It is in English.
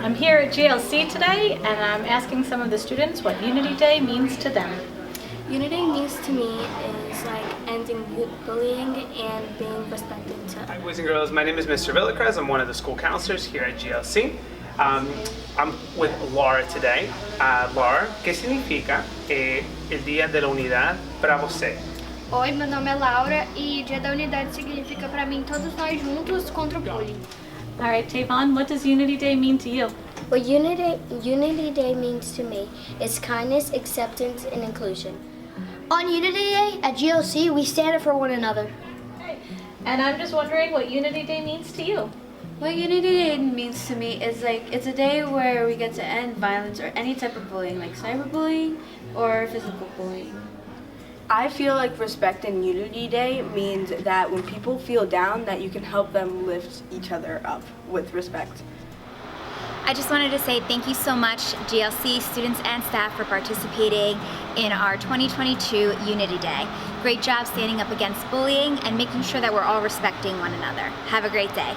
I'm here at GLC today and I'm asking some of the students what Unity Day means to them. Unity means to me is like ending bullying and being respected to. Hi boys and girls, my name is Mr. Villacrez. I'm one of the school counselors here at GLC. I'm with Laura today. Laura, ¿qué significa el Día de la Unidad para você? Oi, meu nome é Laura e Dia da Unidade significa para mim todos nós juntos contra o bullying. All right, Tavon, what does Unity Day mean to you? What Unity Day means to me is kindness, acceptance, and inclusion. On Unity Day at GLC, we stand up for one another. And I'm just wondering what Unity Day means to you. What Unity Day means to me is it's a day where we get to end violence or any type of bullying, like cyberbullying or physical bullying. I feel like respect and Unity Day means that when people feel down, that you can help them lift each other up with respect. I just wanted to say thank you so much, GLC students and staff, for participating in our 2022 Unity Day. Great job standing up against bullying and making sure that we're all respecting one another. Have a great day.